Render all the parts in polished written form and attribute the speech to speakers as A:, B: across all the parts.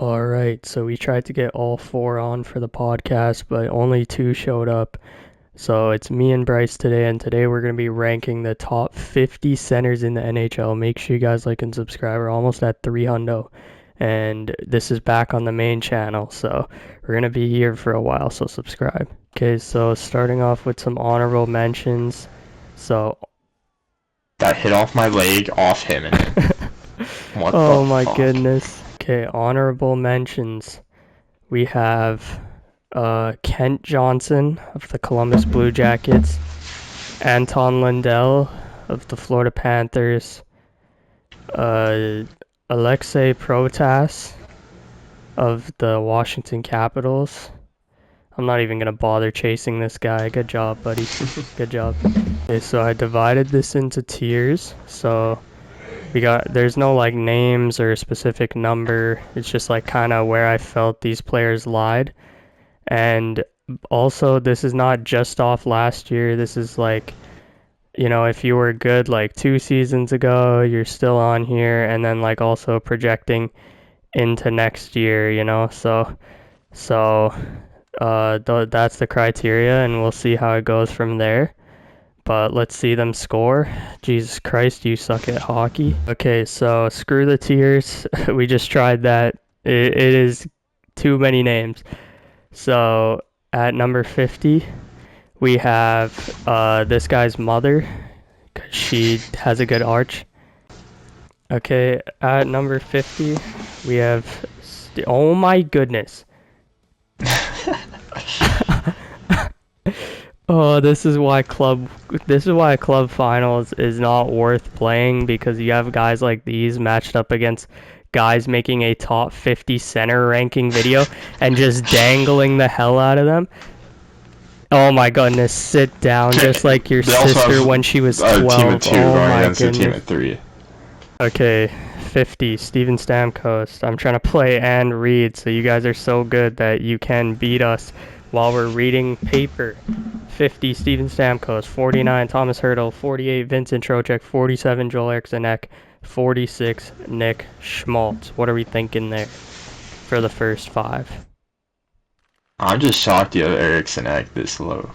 A: Alright, so we tried to get all four on for the podcast, but only two showed up. So it's me and Bryce today, and today we're going to be ranking the top 50 centers in the NHL. Make sure you guys like and subscribe. We're almost at 300, and this is back on the main channel, so we're going to be here for a while, so subscribe. Okay, so starting off with some honorable mentions. So
B: that hit off my leg, off him. What
A: oh
B: the
A: my
B: fuck?
A: goodness. Okay, honorable mentions. We have Kent Johnson of the Columbus Blue Jackets, Anton Lundell of the Florida Panthers, Alexei Protas of the Washington Capitals. I'm not even going to bother chasing this guy. Good job, buddy. Good job. Okay, so I divided this into tiers. So there's no like names or a specific number. It's just like kind of where I felt these players lied. And also, this is not just off last year. This is like, you know, if you were good like 2 seasons ago, you're still on here, and then like also projecting into next year, you know. So that's the criteria, and we'll see how it goes from there. But let's see them score. Jesus Christ, you suck at hockey. Okay, so screw the tiers. We just tried that. It is too many names. So at number 50, we have this guy's mother, because she has a good arch. Okay, at number 50, we have... oh my goodness. Oh, this is why club finals is not worth playing, because you have guys like these matched up against guys making a top 50 center ranking video and just dangling the hell out of them. Oh my goodness, sit down, just like your sister when she was 12.
B: Team of 2
A: oh
B: going
A: my
B: against
A: goodness.
B: a team of 3.
A: Okay, 50, Steven Stamkos. I'm trying to play and read, so you guys are so good that you can beat us while we're reading paper. 50, Steven Stamkos. 49, Thomas Hertl. 48, Vincent Trocheck. 47, Joel Eriksson. 46, Nick Schmaltz. What are we thinking there for the first 5?
B: I'm just shocked you have Eriksson this low.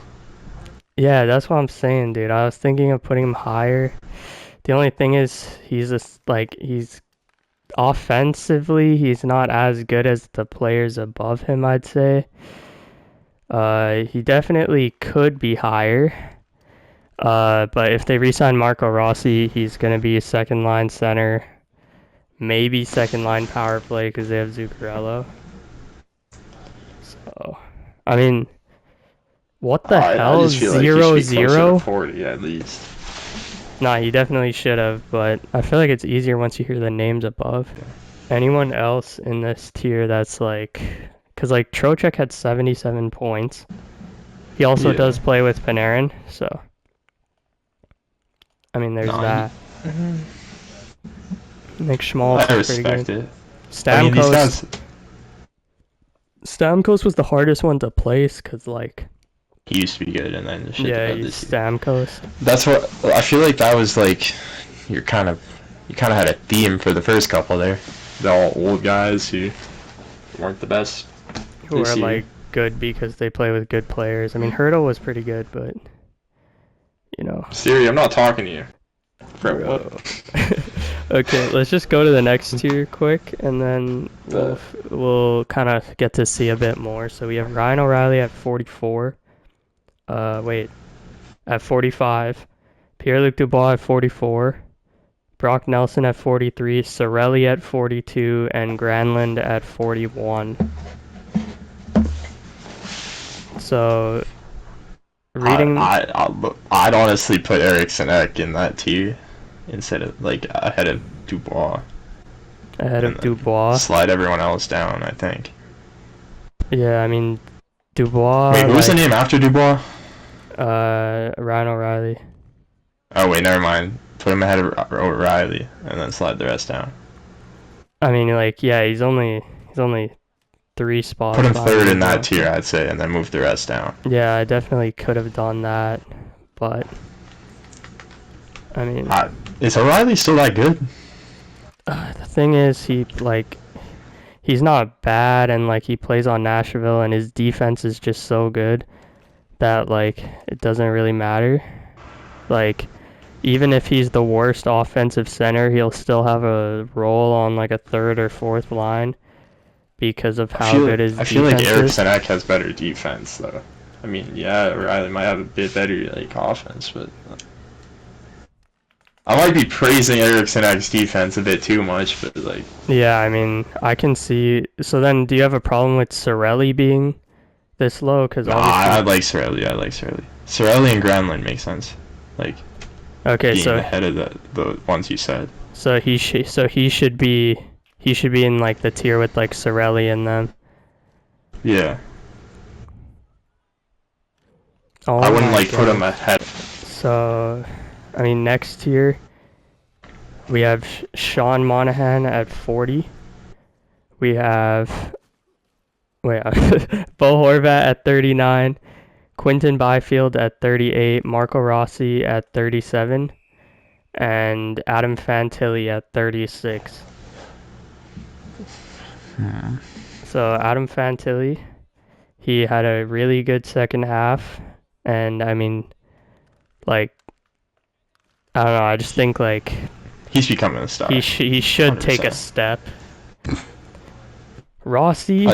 A: Yeah, that's what I'm saying, dude. I was thinking of putting him higher. The only thing is, he's offensively, he's not as good as the players above him, I'd say. He definitely could be higher. But if they re-sign Marco Rossi, he's going to be a second-line center. Maybe second-line power play because they have Zuccarello. So, I mean, what the hell?
B: I just feel
A: 0-0?
B: Like 40 at least.
A: Nah, he definitely should have, but I feel like it's easier once you hear the names above. Yeah. Anyone else in this tier that's like... because like Trocheck had 77 points. He also does play with Panarin, so... I mean, there's that. Nick Schmaltz is pretty good.
B: It.
A: Stamkos. Stamkos was the hardest one to place because, like,
B: he used to be good, and then the shit
A: he's Stamkos.
B: That's what I feel like. That was like you kind of had a theme for the first couple there. The all old guys who weren't the best.
A: Who are like good because they play with good players. I mean, Hertl was pretty good, but you know.
B: Siri, I'm not talking to you.
A: Okay, let's just go to the next tier quick, and then we'll kind of get to see a bit more. So we have Ryan O'Reilly at 44. At 45. Pierre-Luc Dubois at 44. Brock Nelson at 43. Cirelli at 42. And Granlund at 41. So, reading...
B: I'd honestly put Eriksson in that tier instead of, like, ahead of Dubois.
A: Ahead of Dubois?
B: Slide everyone else down, I think.
A: Yeah, I mean, Dubois...
B: Wait, who's the name after Dubois?
A: Ryan O'Reilly.
B: Oh, wait, never mind. Put him ahead of O'Reilly, and then slide the rest down.
A: I mean, like, yeah, he's only 3 spots.
B: Put him third in that tier, I'd say, and then move the rest down.
A: Yeah, I definitely could have done that, but I mean,
B: is O'Reilly still that good?
A: The thing is, he he's not bad, and like he plays on Nashville, and his defense is just so good that like it doesn't really matter. Like even if he's the worst offensive center, he'll still have a role on like a third or fourth line because of how good his
B: I feel like
A: defense
B: Eriksson
A: is.
B: Ek has better defense though. I mean, yeah, Riley might have a bit better like offense, but I might be praising Eriksson Ek's defense a bit too much. But like,
A: Yeah, I mean, I can see. So then, do you have a problem with Sorelli being this low? Because
B: nah, I
A: obviously,
B: like Sorelli. I like Sorelli. Sorelli and Granlund make sense. Like
A: okay,
B: being
A: so
B: ahead of the ones you said.
A: he should be in like the tier with like Sorelli and them.
B: Yeah.
A: Oh
B: I wouldn't
A: my
B: like put him
A: goodness.
B: ahead.
A: So, I mean, next tier we have Sean Monahan at 40. We have Bo Horvat at 39. Quinton Byfield at 38, Marco Rossi at 37, and Adam Fantilli at 36. So Adam Fantilli, he had a really good second half, and I mean, like, I don't know, I just think like
B: He's becoming a star.
A: he should take a
B: 100%.
A: step. Rossi,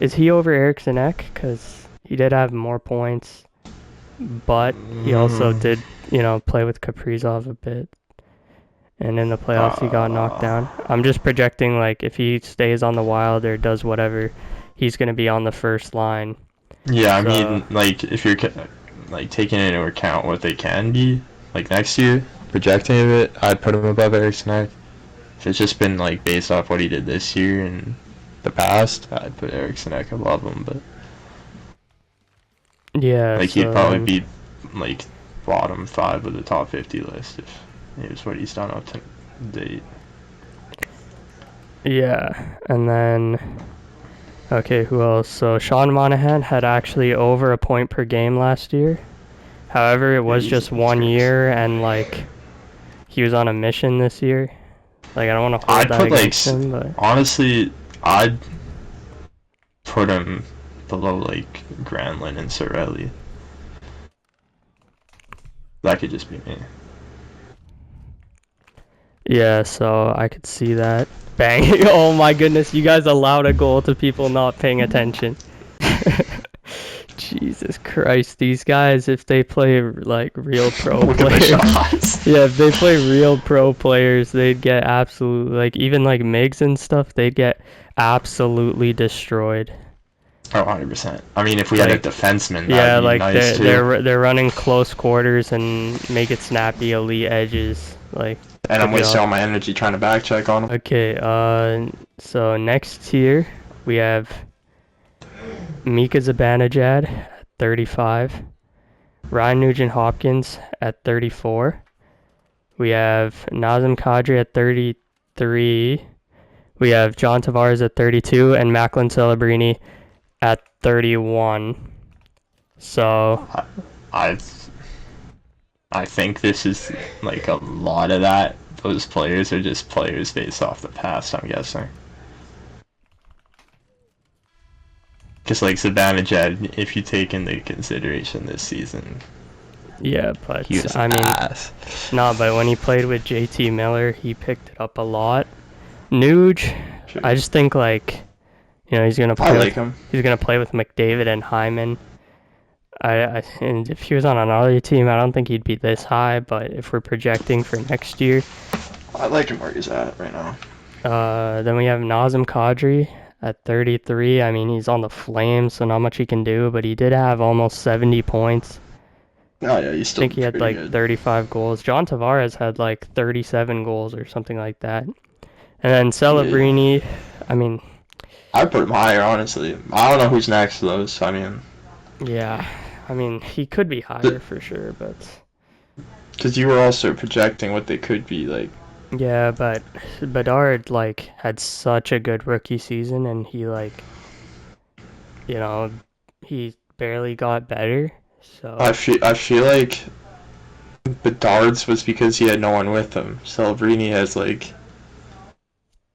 A: is he over Eriksson Ek? Because he did have more points, but he also did, play with Kaprizov a bit. And in the playoffs, he got knocked down. I'm just projecting, like, if he stays on the Wild or does whatever, he's going to be on the first line.
B: Yeah, I mean, like, if you're like taking into account what they can be, like next year, projecting a bit, I'd put him above Eriksson Ek. If it's just been like based off what he did this year and the past, I'd put Eriksson Ek above him. But
A: yeah,
B: like
A: so
B: he'd probably be like bottom 5 of the top 50 list if it was what he's done up to date.
A: Yeah, and then okay, who else? So Sean Monahan had actually over a point per game last year. However, it was just 1 year, and like he was on a mission this year. Like I don't want to hold that against him, but
B: honestly, I'd put him below like Granlund and Sorelli. That could just be me.
A: yeah, so I could see that. Bang. Oh my goodness, you guys allowed a goal to people not paying attention. Jesus Christ, these guys, if they play like real pro players, yeah, if they play real pro players, they'd get absolutely, like, even like Migs and stuff, they'd get absolutely destroyed.
B: Oh, 100%. I mean, if we had a defenseman, that'd be nice too.
A: they're running close quarters and make it snappy, elite edges, like.
B: And I'm wasting all my energy trying to back check on him.
A: Okay, so next tier we have Mika Zibanejad at 35, Ryan Nugent-Hopkins at 34. We have Nazem Kadri at 33. We have John Tavares at 32 and Macklin Celebrini at 31. So
B: I think this is like a lot of that. Those players are just players based off the past, I'm guessing. Just like Zibanejad, if you take into consideration this season.
A: Yeah, but
B: he was
A: I mean,
B: ass.
A: No, but when he played with JT Miller, he picked it up a lot. Nuge,
B: Sure.
A: I just think like, he's gonna play.
B: I like him.
A: He's gonna play with McDavid and Hyman. And if he was on another team, I don't think he'd be this high. But if we're projecting for next year,
B: I like him where he's at right now.
A: Then we have Nazem Kadri at 33. I mean, he's on the Flames, so not much he can do. But he did have almost 70 points.
B: Oh yeah, he's still.
A: I think he had like
B: good.
A: 35 goals. John Tavares had like 37 goals or something like that. And then Celebrini, I mean,
B: I'd put him higher, honestly. I don't know who's next though, so I mean.
A: Yeah, I mean, he could be higher for sure, but.
B: Because you were also projecting what they could be like.
A: Yeah, but Bedard like had such a good rookie season, and he like, he barely got better. So
B: I feel like Bedard's was because he had no one with him. Celebrini has like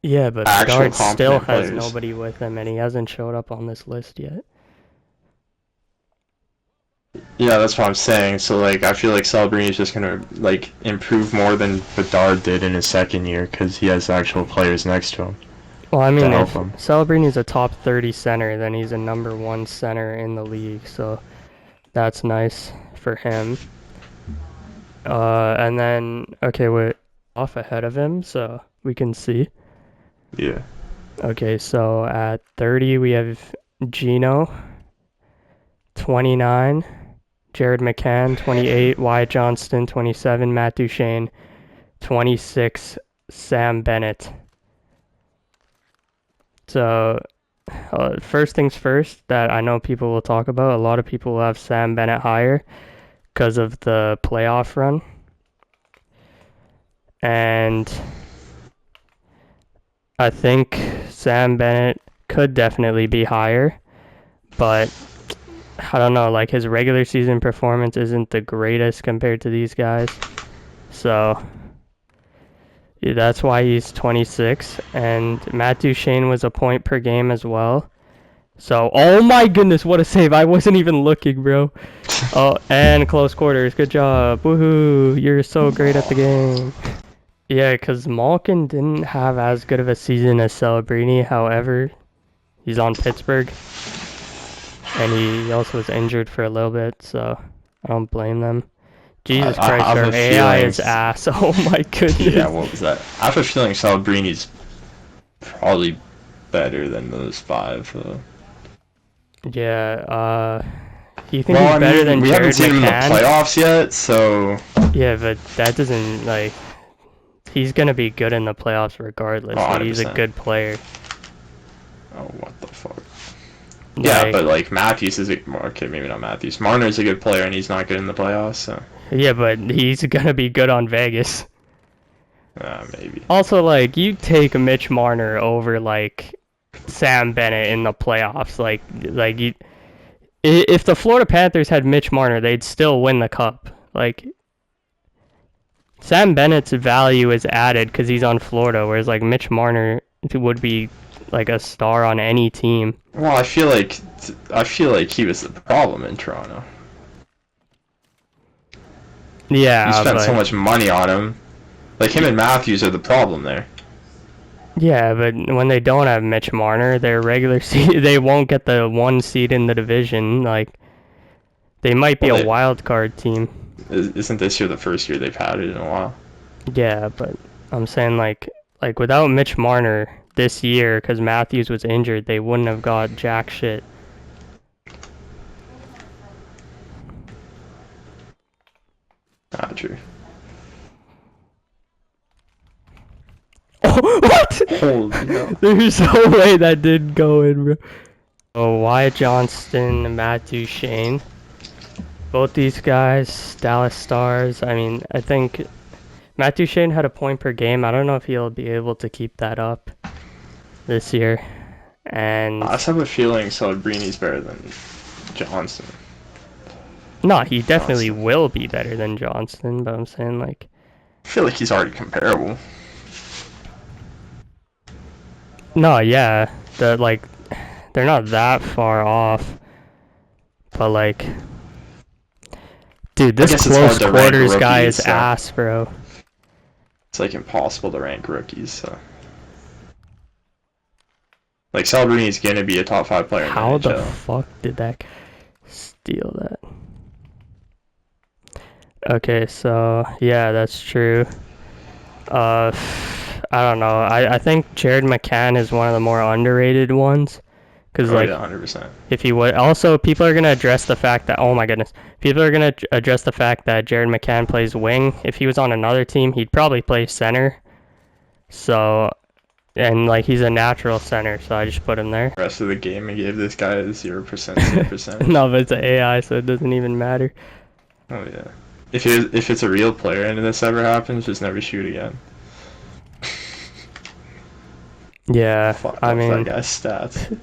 A: Yeah, but
B: actual
A: Bedard still
B: competent
A: has
B: players.
A: nobody with him, and he hasn't showed up on this list yet.
B: Yeah, that's what I'm saying. So like, I feel like Celebrini is just gonna like improve more than Bedard did in his second year because he has actual players next to him
A: Well, I
B: to
A: mean,
B: help
A: if
B: him.
A: Celebrini's a top 30 center, then he's a #1 center in the league, so that's nice for him. And then, okay, wait, off ahead of him, so we can see.
B: Yeah.
A: Okay, so at 30, we have Gino, 29, Jared McCann, 28, Wyatt Johnston, 27, Matt Duchene, 26, Sam Bennett. So, first things first, that I know people will talk about, a lot of people will have Sam Bennett higher because of the playoff run. And I think Sam Bennett could definitely be higher, but I don't know, like his regular season performance isn't the greatest compared to these guys. So yeah, that's why he's 26. And Matt Duchene was a point per game as well. So, oh my goodness, what a save. I wasn't even looking, bro. Oh, and close quarters. Good job. Woohoo. You're so great at the game. Yeah, because Malkin didn't have as good of a season as Celebrini. However, he's on Pittsburgh. And he also was injured for a little bit, so I don't blame them. Jesus
B: I
A: Christ,
B: have
A: our
B: a
A: AI
B: feeling.
A: is ass. Oh my goodness.
B: Yeah, what was that? I have a feeling Celebrini's probably better than those five.
A: Yeah, you think
B: Well,
A: he's
B: I
A: better
B: mean,
A: than
B: we haven't
A: Jared
B: seen him in the
A: McCann?
B: playoffs yet, so
A: Yeah, but that doesn't, like, he's gonna be good in the playoffs regardless. Like, he's a
B: 100%.
A: good player.
B: Oh, what the fuck? Yeah,
A: Like,
B: but like Matthews is okay, maybe not Matthews. Marner's a good player, and he's not good in the playoffs, so
A: yeah, but he's gonna be good on Vegas.
B: maybe.
A: Also, like, you take Mitch Marner over, like, Sam Bennett in the playoffs. Like you, if the Florida Panthers had Mitch Marner, they'd still win the cup. Like, Sam Bennett's value is added because he's on Florida, whereas like Mitch Marner would be like a star on any team.
B: Well, I feel like he was the problem in Toronto. You
A: Yeah,
B: spent so
A: but
B: much money on him. Like him and Matthews are the problem there.
A: yeah, but when they don't have Mitch Marner, their regular seed they won't get the 1 seed in the division. Like, they might be
B: Well,
A: a wild card team.
B: isn't this year the first year they've had it in a while?
A: Yeah, but I'm saying like without Mitch Marner this year, because Matthews was injured, they wouldn't have got jack shit.
B: Not true.
A: Oh, what?
B: Holy hell.
A: There's no way that didn't go in, bro. Oh, Wyatt Johnston and Matt Duchene. Both these guys, Dallas Stars. I mean, I think Matt Duchene had a point per game. I don't know if he'll be able to keep that up this year. And
B: I just have a feeling Celebrini's better than Johnson.
A: no, he definitely
B: Johnston.
A: will be better than Johnston, but I'm saying like
B: I feel like he's already comparable.
A: no, yeah, they're not that far off. But like, dude,
B: I
A: this
B: guess it's hard
A: close
B: to rank
A: quarters guy is
B: rookies, so
A: ass, bro.
B: it's like impossible to rank rookies. So. Like Celebrini gonna be a top 5 player in the
A: How the
B: NHL.
A: fuck did that steal that? Okay, so yeah, that's true. I don't know. I think Jared McCann is one of the more underrated ones. Because,
B: Oh
A: like,
B: yeah, 100%.
A: if he would. Also, people are going to address the fact that. Oh my goodness. People are going to address the fact that Jared McCann plays wing. If he was on another team, he'd probably play center. So. And, like, he's a natural center, so I just put him there.
B: Rest of the game, I gave this guy a 0% save percentage.
A: No, but it's an AI, so it doesn't even matter.
B: Oh yeah. If it's a real player and this ever happens, just never shoot again.
A: Yeah,
B: Fuck
A: I
B: off
A: mean.
B: that guy's stats.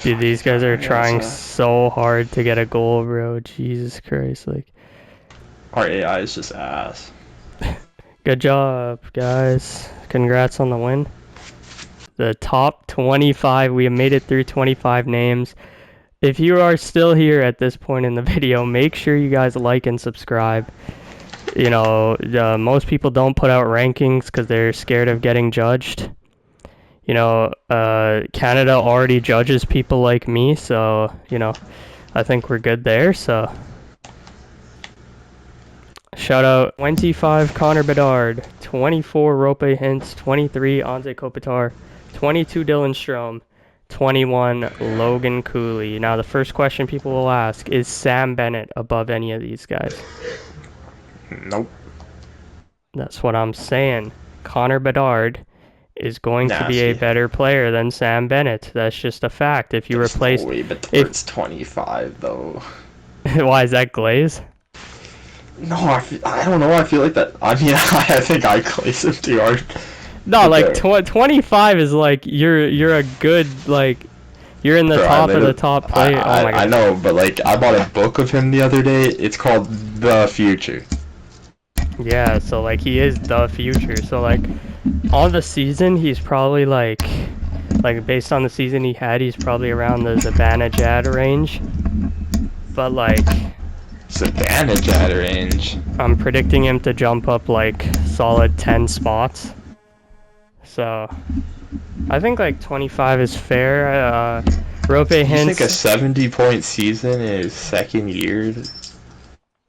A: Dude, these guys are trying so hard to get a goal, bro. Jesus Christ, like.
B: Our AI is just ass.
A: Good job, guys. Congrats on the win. The top 25, we have made it through 25 names. If you are still here at this point in the video, make sure you guys like and subscribe. You know, most people don't put out rankings because they're scared of getting judged. You know, Canada already judges people like me, so, you know, I think we're good there, so. Shout out 25 Connor Bedard, 24 Rope Hintz, 23 Anze Kopitar, 22 Dylan Strome, 21 Logan Cooley. Now the first question people will ask, is Sam Bennett above any of these guys?
B: Nope.
A: That's what I'm saying. Connor Bedard is going to be a better player than Sam Bennett. That's just a fact. If you replace...
B: No way, but it's 25 though.
A: Why is that Glaze?
B: No, I don't know. I feel like that. I mean, I think I glaze him too hard.
A: No, like 25 is like you're a good like you're in the top of the top player. Oh my god.
B: I know, but like I bought a book of him the other day. It's called The Future.
A: Yeah, so like he is the future. So like on the season, he's probably like based on the season he had, he's probably around the Zibanejad range. But like
B: Zibanejad range.
A: I'm predicting him to jump up like solid 10 spots. So I think like 25 is fair. Rope Hintz.
B: You think a 70-point season in his second year?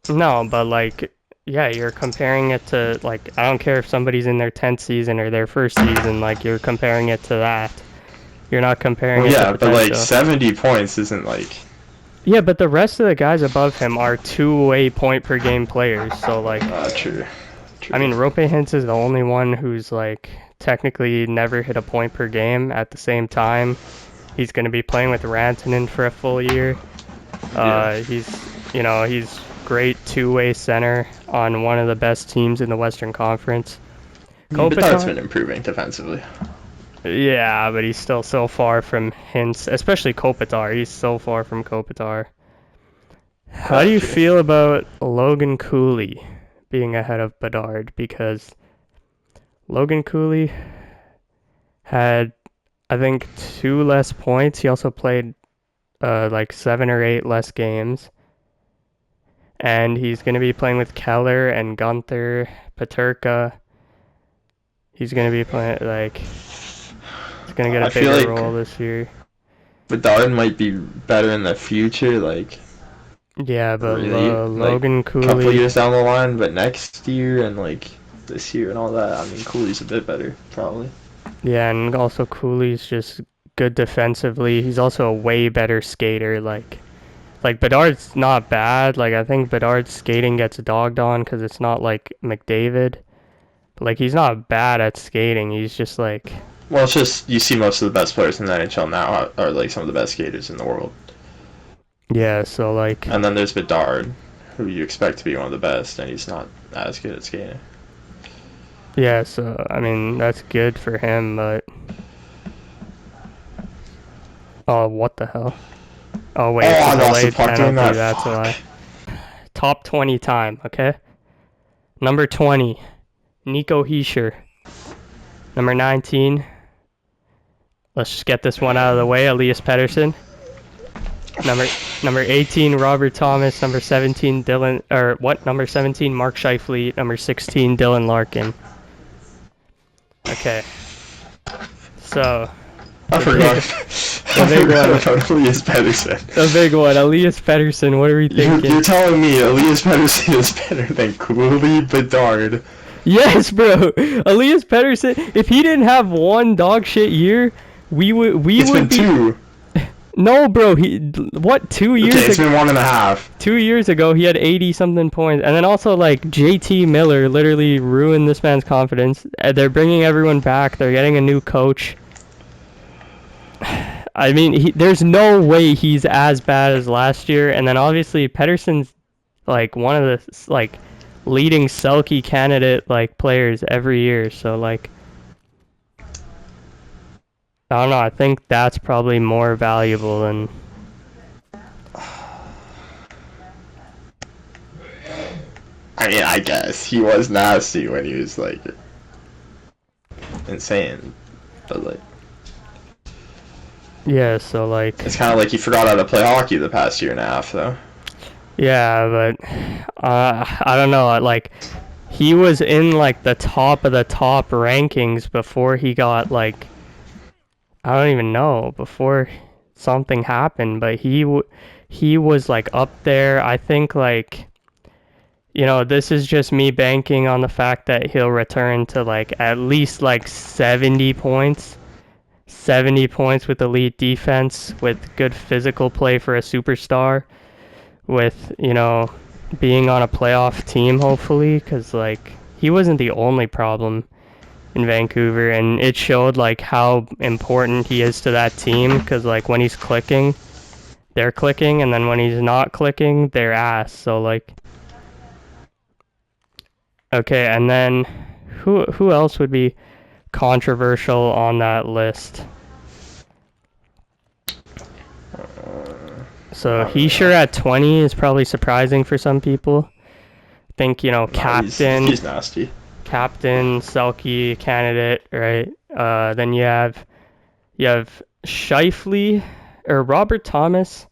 A: No, but like, yeah, you're comparing it to like, I don't care if somebody's in their 10th season or their first season, like you're comparing it to that. You're not comparing it to potential.
B: But like 70 points isn't like...
A: Yeah, but the rest of the guys above him are two-way point per game players, so like...
B: True.
A: I mean, Rope Hintz is the only one who's like technically never hit a point per game. At the same time, he's going to be playing with Rantanen for a full year. He's great two-way center on one of the best teams in the Western Conference.
B: Kopitar's been improving defensively.
A: Yeah, but he's still so far from Hintz, especially Kopitar. He's so far from Kopitar. How do you feel about Logan Cooley being ahead of Bedard? Because Logan Cooley had, I think, 2 less points. He also played like 7 or 8 less games. And he's going to be playing with Keller and Gunther, Peterka. He's going to be playing, like... Gonna get a bigger role this year.
B: Bedard might be better in the future, like.
A: Yeah, but
B: really,
A: Logan Cooley.
B: A couple years down the line, but next year and like this year and all that, I mean, Cooley's a bit better, probably.
A: Yeah, and also Cooley's just good defensively. He's also a way better skater. Like Bedard's not bad. Like I think Bedard's skating gets dogged on because it's not like McDavid. But like he's not bad at skating. He's just like.
B: Well, it's just, you see most of the best players in the NHL now are like some of the best skaters in the world.
A: Yeah, so like...
B: And then there's Bedard, who you expect to be one of the best, and he's not as good at skating.
A: Yeah, so, I mean, that's good for him, but... Oh, what the hell? Oh, wait, it's a delayed penalty, that's why. Top 20 time, okay? Number 20, Nico Hischier. Number 19... Let's just get this one out of the way. Elias Pettersson. Number 18, Robert Thomas. Number 17, Number 17, Mark Scheifele. Number 16, Dylan Larkin. Okay. So.
B: I forgot.
A: The big one.
B: Elias Pettersson.
A: The big one. Elias Pettersson. What are we thinking?
B: You're telling me Elias Pettersson is better than Cooley Bedard?
A: Yes, bro. Elias Pettersson. If he didn't have one dog shit year. It's been
B: 2.
A: No, bro. 2 years ago?
B: It's been 1.5.
A: 2 years ago, he had 80-something points. And then also, like, JT Miller literally ruined this man's confidence. They're bringing everyone back. They're getting a new coach. I mean, there's no way he's as bad as last year. And then, obviously, Pettersson's, like, one of the, like, leading Selke candidate, like, players every year. So, like... I don't know, I think that's probably more valuable than...
B: I mean, I guess he was nasty when he was like insane, but like
A: Yeah, so like
B: it's kind of like he forgot how to play hockey the past year and a half, though.
A: yeah, but I don't know, like he was in like the top of the top rankings before he got like I don't even know before something happened, but he was like up there. I think like this is just me banking on the fact that he'll return to like at least like 70 points. 70 points with elite defense, with good physical play for a superstar, with, being on a playoff team, hopefully, because, like, he wasn't the only problem in Vancouver, and it showed, like, how important he is to that team, because, like, when he's clicking, they're clicking, and then when he's not clicking, they're ass, so, like... Okay, and then, who else would be controversial on that list? So Heischer at 20 is probably surprising for some people. I think, captain.
B: He's nasty.
A: Captain, Selke candidate, right? Then you have Scheifele, or Robert Thomas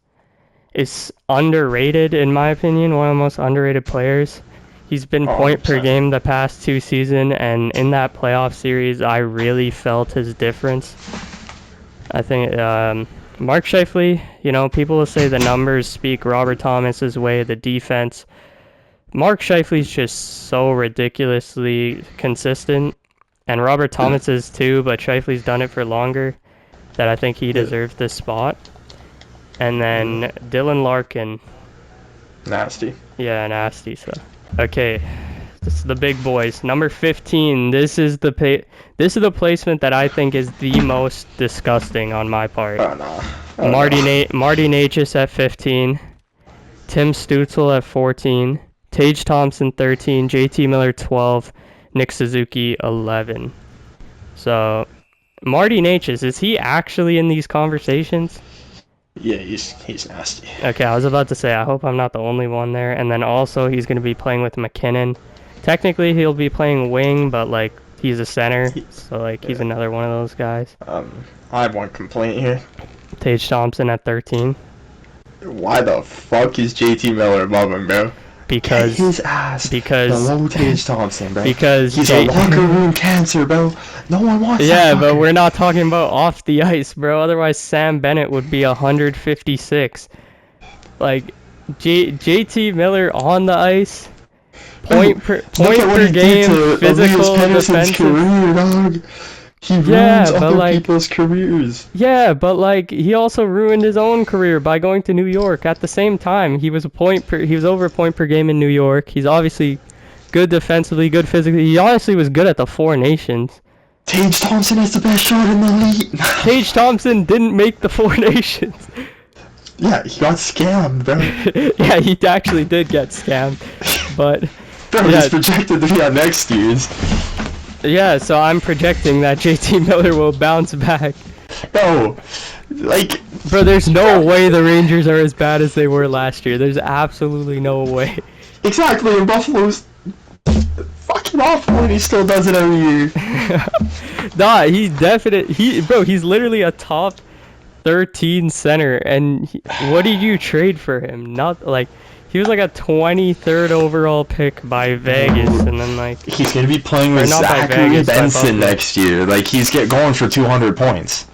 A: is underrated in my opinion, one of the most underrated players. He's been point per game the past 2 seasons, and in that playoff series, I really felt his difference. I think Mark Scheifele, people will say the numbers speak Robert Thomas's way, the defense. Mark Scheifele's just so ridiculously consistent, and Robert Thomas is too, but Scheifele's done it for longer, that I think he deserves this spot. And then Dylan Larkin.
B: Nasty.
A: Yeah, nasty, so. Okay, this is the big boys. Number 15, this is the placement that I think is the most disgusting on my part.
B: Oh, no.
A: Marty Necas at 15, Tim Stützle at 14, Tage Thompson 13, JT Miller 12, Nick Suzuki 11. So, Marty Necas, is he actually in these conversations?
B: Yeah, he's nasty.
A: Okay, I was about to say, I hope I'm not the only one there. And then also, he's going to be playing with McKinnon. Technically, he'll be playing wing, but, like, he's a center. So, like, he's another one of those guys.
B: I have one complaint here.
A: Tage Thompson at 13.
B: Why the fuck is JT Miller above him, bro?
A: Because
B: Get his ass below Tage Thompson, bro.
A: Because
B: he's a locker room cancer, bro. No one wants that.
A: Yeah, but we're not talking about off the ice, bro. Otherwise, Sam Bennett would be 156. Like, JT Miller on the ice, point per game, physical, defensive.
B: Career, dog. He ruins other people's careers.
A: Yeah, but like he also ruined his own career by going to New York at the same time. He was over a point per game in New York. He's obviously good defensively, good physically. He honestly was good at the Four Nations.
B: Tage Thompson is the best shot in the league.
A: Tage Thompson didn't make the Four Nations.
B: Yeah, he got scammed, bro.
A: Yeah, he actually did get scammed. But
B: bro, he's projected to be on next year's.
A: Yeah, so I'm projecting that JT Miller will bounce back.
B: Bro,
A: Bro, there's no way the Rangers are as bad as they were last year. There's absolutely no way.
B: Exactly, and Buffalo's fucking awful and he still does it every year.
A: Nah, he's literally a top 13 center, and what did you trade for him? Not, like... He was like a 23rd overall pick by Vegas, and then like...
B: He's going to be playing with Zachary Benson next year. Like, he's going for 200 points.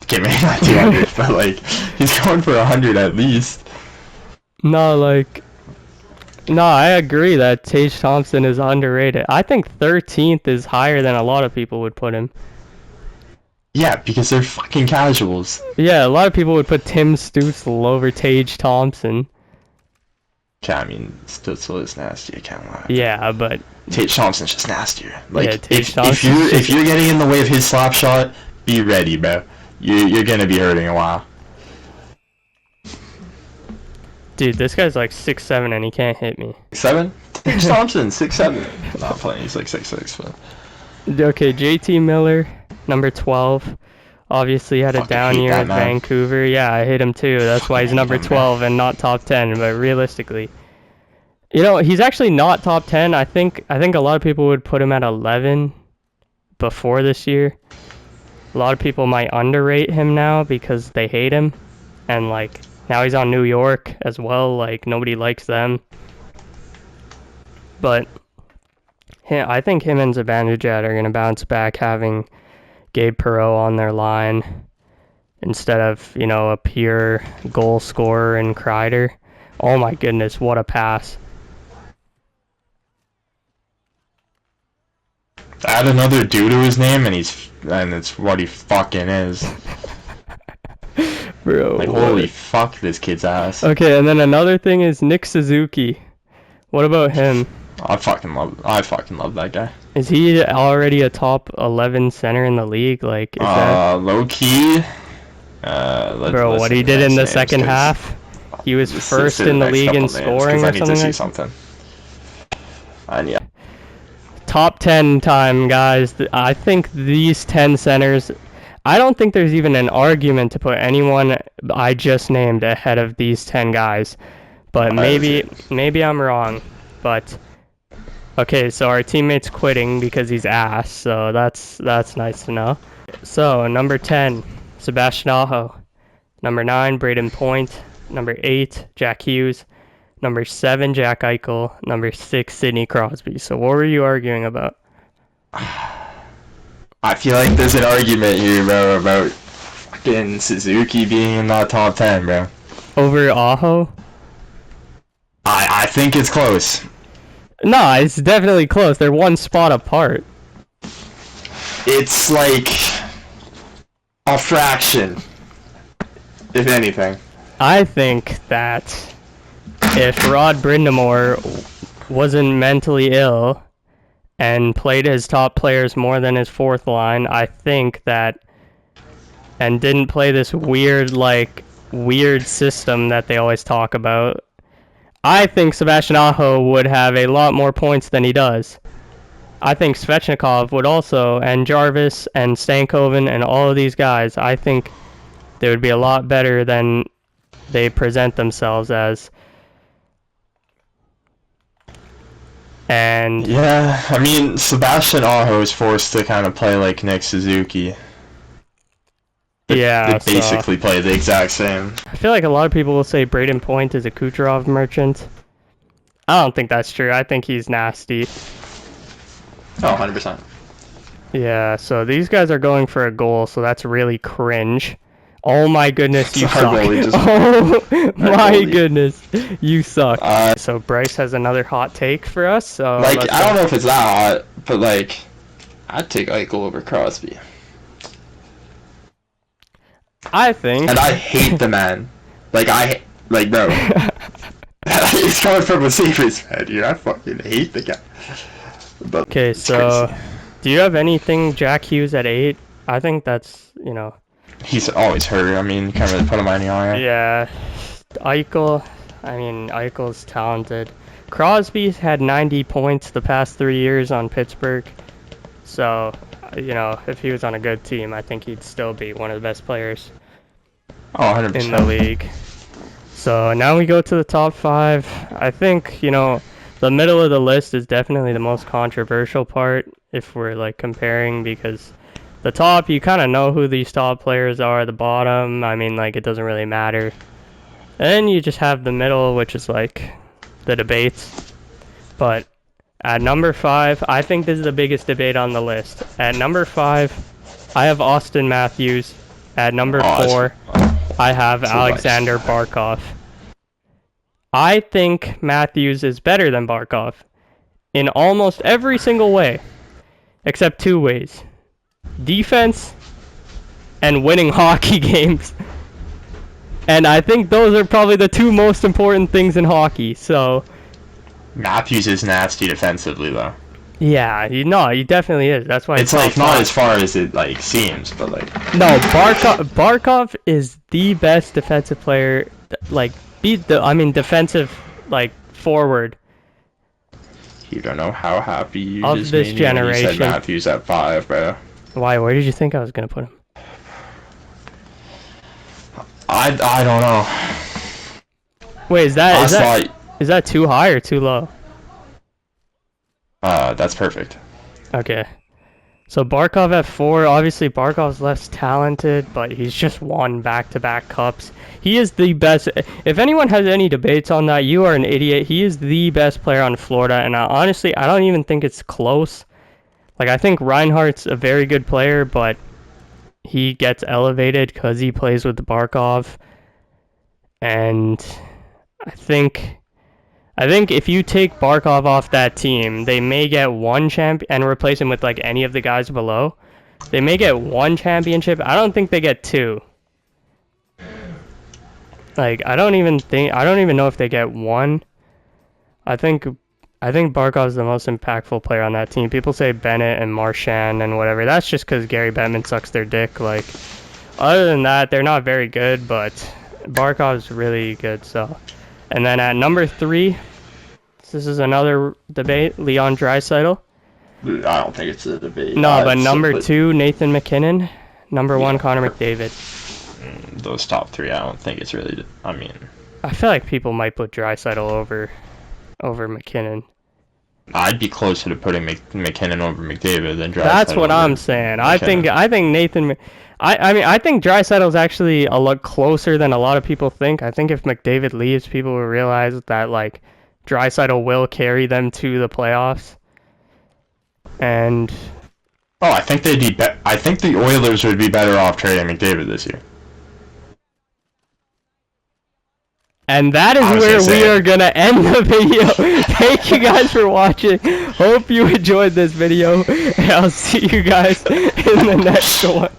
B: Okay, maybe not 200, but like, he's going for 100 at least.
A: No, I agree that Tage Thompson is underrated. I think 13th is higher than a lot of people would put him.
B: Yeah, because they're fucking casuals.
A: Yeah, a lot of people would put Tim Stützle over Tage Thompson.
B: Okay, I mean, Stützle is nasty, I can't lie.
A: Yeah, but...
B: Tage Thompson's just nastier. Like,
A: yeah,
B: if you're getting in the way of his slap shot, be ready, bro. You're gonna be hurting a while.
A: Dude, this guy's like 6'7" and he can't hit me.
B: 6'7"? Tage Thompson, 6'7". Not playing, he's like 6'6", but...
A: Okay, JT Miller... Number 12, obviously had a down year at Vancouver. Yeah, I hate him too. That's why he's number 12 and not top 10, but realistically. You know, he's actually not top 10. I think a lot of people would put him at 11 before this year. A lot of people might underrate him now because they hate him. And, like, now he's on New York as well. Like, nobody likes them. But I think him and Zibanejad are going to bounce back having Gabe Perreault on their line instead of, you know, a pure goal scorer in Kreider. Oh my goodness, what a pass.
B: Add another dude to his name and it's what he fucking is.
A: Bro,
B: like, holy fuck, this kid's ass.
A: Okay, and then another thing is Nick Suzuki. What about him?
B: I fucking love that guy.
A: Is he already a top 11 center in the league? Like, is that
B: low key?
A: Bro, what he did in the second half? He was first in the league in scoring or something.
B: And yeah.
A: Top 10 time, guys. I think these 10 centers, I don't think there's even an argument to put anyone I just named ahead of these 10 guys. But maybe I'm wrong. But okay, so our teammate's quitting because he's ass, so that's nice to know. So number 10, Sebastian Aho. Number 9, Braden Point. Number 8, Jack Hughes. Number 7, Jack Eichel. Number 6, Sidney Crosby. So what were you arguing about?
B: I feel like there's an argument here, bro, about fucking Suzuki being in that top 10, bro.
A: Over Aho?
B: I think it's close.
A: No, it's definitely close. They're one spot apart.
B: It's like a fraction, if anything.
A: I think that if Rod Brindamore wasn't mentally ill and played his top players more than his fourth line, I think that, and didn't play this weird system that they always talk about, I think Sebastian Aho would have a lot more points than he does. I think Svechnikov would also, and Jarvis and Stankoven and all of these guys, I think they would be a lot better than they present themselves as. And
B: yeah, I mean, Sebastian Aho is forced to kind of play like Nick Suzuki. They basically play the exact same.
A: I feel like a lot of people will say Braden Point is a Kucherov merchant. I don't think that's true. I think he's nasty.
B: Oh, 100%.
A: Yeah, so these guys are going for a goal, so that's really cringe. Oh my goodness, you suck. Oh my goodness, you suck. So Bryce has another hot take for us. So
B: like, I don't know if it's that hot, but like, I'd take Eichel over Crosby.
A: I think.
B: And I hate the man. Like, bro. He's coming from a Sabres fan, dude. I fucking hate the guy. But
A: okay, so crazy. Do you have anything Jack Hughes at 8? I think that's, you know.
B: He's always hurt. I mean, you can't really put him anywhere.
A: Yeah. Eichel, I mean, Eichel's talented. Crosby's had 90 points the past 3 years on Pittsburgh. So, you know, if he was on a good team, I think he'd still be one of the best players
B: 100%.
A: in the league. So now we go to the top 5. I think, you know, the middle of the list is definitely the most controversial part if we're like comparing, because the top, you kind of know who these top players are. The bottom, I mean, like, it doesn't really matter. And then you just have the middle, which is like the debates. But at number 5, I think this is the biggest debate on the list. At number 5, I have Austin Matthews. At number 4, I have Alexander Barkov. I think Matthews is better than Barkov in almost every single way, except 2 ways. Defense and winning hockey games. And I think those are probably the 2 most important things in hockey. So
B: Matthews is nasty defensively, though.
A: Yeah, he definitely is. That's why
B: it's like not as far as it like seems, but like
A: no, Barkov is the best defensive player, like defensive like forward.
B: You don't know how happy you
A: of
B: just
A: this
B: made
A: generation.
B: Me when you said Matthews at 5, bro.
A: Why? Where did you think I was gonna put him?
B: I don't know.
A: Wait, is Is that too high or too low?
B: That's perfect.
A: Okay. So Barkov at 4, obviously Barkov's less talented, but he's just won back-to-back cups. He is the best. If anyone has any debates on that, you are an idiot. He is the best player on Florida, and honestly, I don't even think it's close. Like, I think Reinhardt's a very good player, but he gets elevated because he plays with Barkov. And I think if you take Barkov off that team, they may get one champion and replace him with like any of the guys below. They may get one championship. I don't think they get two. Like I don't even know if they get one. I think Barkov's the most impactful player on that team. People say Bennett and Marchand and whatever. That's just because Gary Bettman sucks their dick. Like other than that, they're not very good, but Barkov's really good. So. And then at number 3, this is another debate, Leon Draisaitl.
B: I don't think it's a debate.
A: No, but number 2, Nathan McKinnon. Number 1, Connor McDavid.
B: Those top 3, I don't think it's really. I mean,
A: I feel like people might put Draisaitl over McKinnon.
B: I'd be closer to putting McKinnon over McDavid than Draisaitl.
A: That's what I'm saying. I think Nathan. I think Draisaitl's actually a lot closer than a lot of people think. I think if McDavid leaves, people will realize that like Draisaitl will carry them to the playoffs. And
B: I think they'd be. I think the Oilers would be better off trading McDavid this year.
A: And that is where we are going to end the video. Thank you guys for watching. Hope you enjoyed this video. And I'll see you guys in the next one.